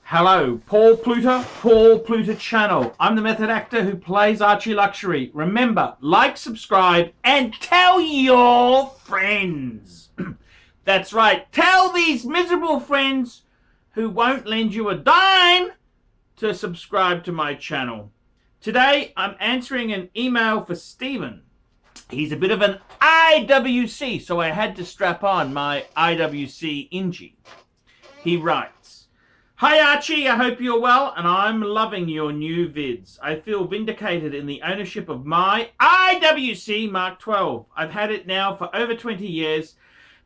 Hello, Paul Pluta channel. I'm the method actor who plays Archie Luxury. Remember, like, subscribe, and tell your friends. That's right, tell these miserable friends who won't lend you a dime to subscribe to my channel. Today, I'm answering an email for Stephen. He's a bit of an IWC, so I had to strap on my IWC Ingy. He writes, "Hi Archie, I hope you're well and I'm loving your new vids. I feel vindicated in the ownership of my IWC Mark XII. I've had it now for over 20 years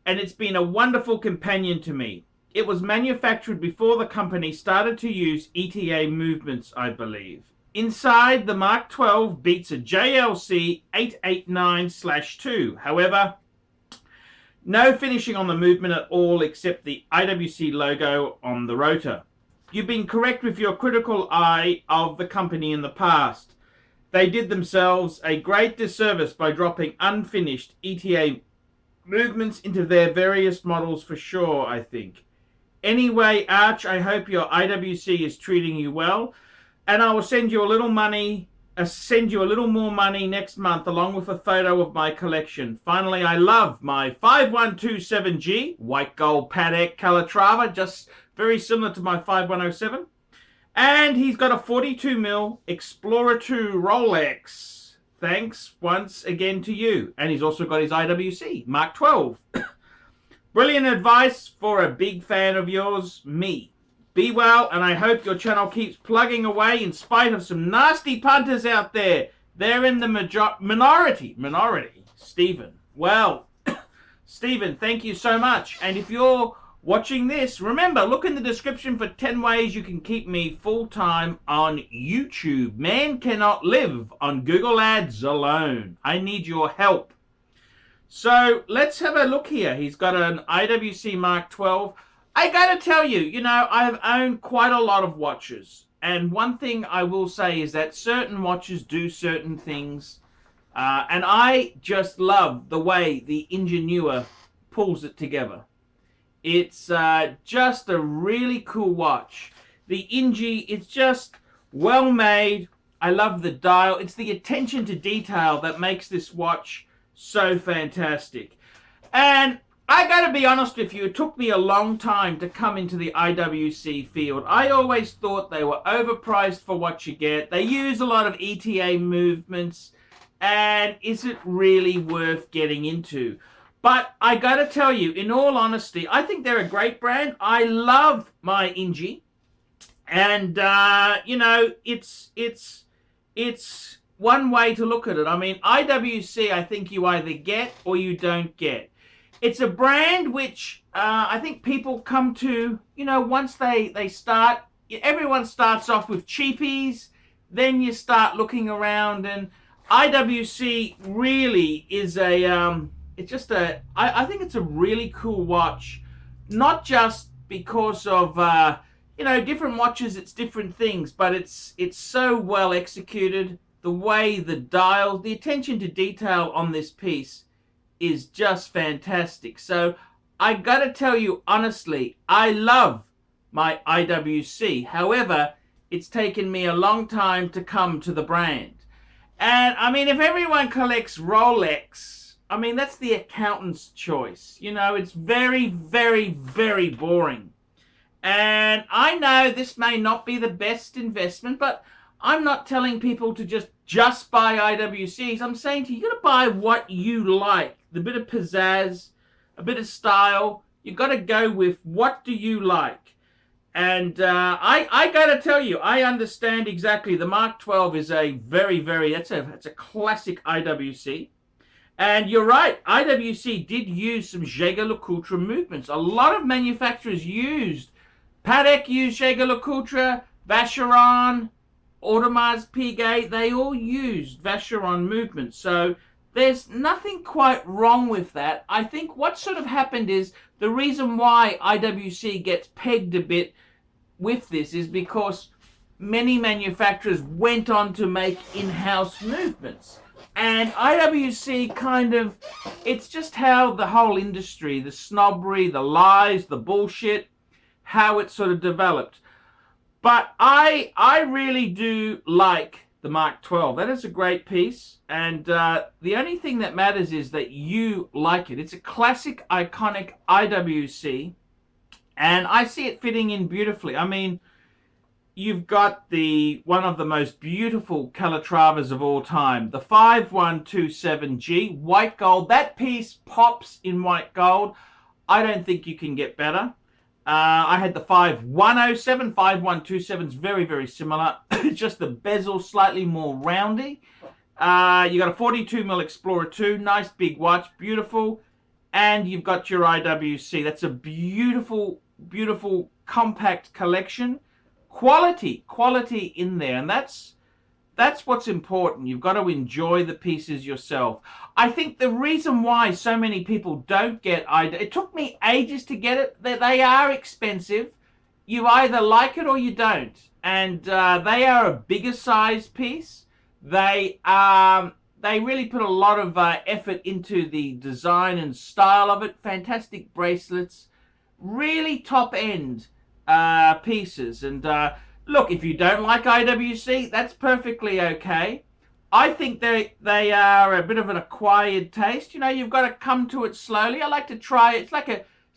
and it's been a wonderful companion to me. It was manufactured before the company started to use ETA movements, I believe. Inside, the Mark XII beats a JLC 889/2. However, no finishing on the movement at all except the IWC logo on the rotor. You've been correct with your critical eye of the company in the past. They did themselves a great disservice by dropping unfinished ETA movements into their various models for sure, I think. Anyway, Arch, I hope your IWC is treating you well, and I will send you a little more money next month along with a photo of my collection. Finally, I love my 5127G white gold Patek Calatrava, just very similar to my 5107. And he's got a 42mm Explorer 2 Rolex. Thanks once again to you. And he's also got his IWC Mark XII. Brilliant advice for a big fan of yours, me. Be well, and I hope your channel keeps plugging away in spite of some nasty punters out there. They're in the minority. Stephen. Well, Stephen, thank you so much. And if you're watching this, remember, look in the description for 10 ways you can keep me full-time on YouTube. Man cannot live on Google Ads alone. I need your help. So let's have a look here. He's got an IWC Mark XII. I gotta tell you, I have owned quite a lot of watches. And one thing I will say is that certain watches do certain things. And I just love the way the engineer pulls it together. It's just a really cool watch. The Ingy, it's just well made. I love the dial. It's the attention to detail that makes this watch so fantastic. And I gotta be honest with you, it took me a long time to come into the IWC field. I always thought they were overpriced for what you get. They use a lot of ETA movements, and is it really worth getting into? But I gotta tell you, in all honesty, I think they're a great brand. I love my Ingy, and it's one way to look at it. I mean, IWC, I think you either get or you don't get. It's a brand which I think people come to, once they start, everyone starts off with cheapies, then you start looking around, and IWC really is I think it's a really cool watch, not just because of, different watches, it's different things, but it's so well executed. The way the dial, the attention to detail on this piece is just fantastic. So I gotta tell you honestly, I love my IWC. However, it's taken me a long time to come to the brand. And I mean, if everyone collects Rolex, I mean, that's the accountant's choice. It's very, very, very boring. And I know this may not be the best investment, but I'm not telling people to just buy IWCs. I'm saying to you, gotta buy what you like. The bit of pizzazz, a bit of style. You gotta go with what do you like. And I gotta tell you, I understand exactly. The Mark XII is a it's a classic IWC. And you're right, IWC did use some Jaeger-LeCoultre movements. A lot of manufacturers used. Patek used Jaeger-LeCoultre, Vacheron, Audemars Piguet, they all used Vacheron movements. So there's nothing quite wrong with that. I think what sort of happened is the reason why IWC gets pegged a bit with this is because many manufacturers went on to make in-house movements. And IWC kind of, it's just how the whole industry, the snobbery, the lies, the bullshit, how it sort of developed. But I really do like the Mark 12. That is a great piece, and the only thing that matters is that you like it. It's a classic, iconic IWC, and I see it fitting in beautifully. I mean, you've got one of the most beautiful Calatravas of all time, the 5127G, white gold. That piece pops in white gold. I don't think you can get better. I had the 5107, 5127 is very, very similar. Just the bezel slightly more roundy. You got a 42mm Explorer 2, nice big watch, beautiful. And you've got your IWC. That's a beautiful, beautiful compact collection. Quality in there, and that's what's important. You've got to enjoy the pieces yourself. I think the reason why so many people don't get it took me ages to get it, that they are expensive. You either like it or you don't, and they are a bigger size piece. They really put a lot of effort into the design and style of it. Fantastic bracelets, really top end pieces. And look, if you don't like IWC, that's perfectly okay. I think they are a bit of an acquired taste. You know, you've got to come to it slowly. I like to try it. It's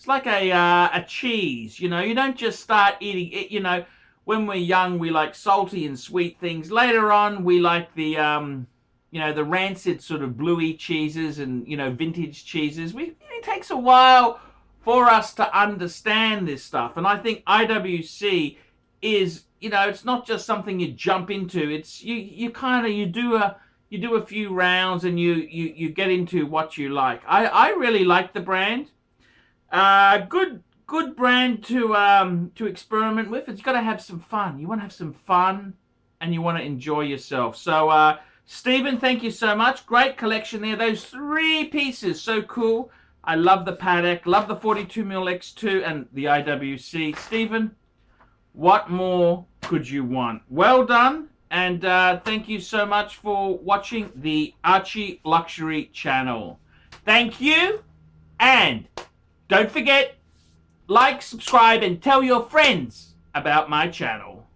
like a cheese. You know, you don't just start eating it. You know, when we're young, we like salty and sweet things. Later on, we like the you know, the rancid sort of bluey cheeses and, you know, vintage cheeses. It takes a while for us to understand this stuff, and I think IWC is, you know, it's not just something you jump into. It's you do a few rounds and you get into what you like. I really like the brand. Good brand to experiment with. It's got to have some fun. You want to have some fun, and you want to enjoy yourself. So Stephen, thank you so much. Great collection there. Those 3 pieces, so cool. I love the Patek, love the 42mm X2 and the IWC. Stephen, what more could you want? Well done, and thank you so much for watching the Archie Luxury channel. Thank you, and don't forget, like, subscribe, and tell your friends about my channel.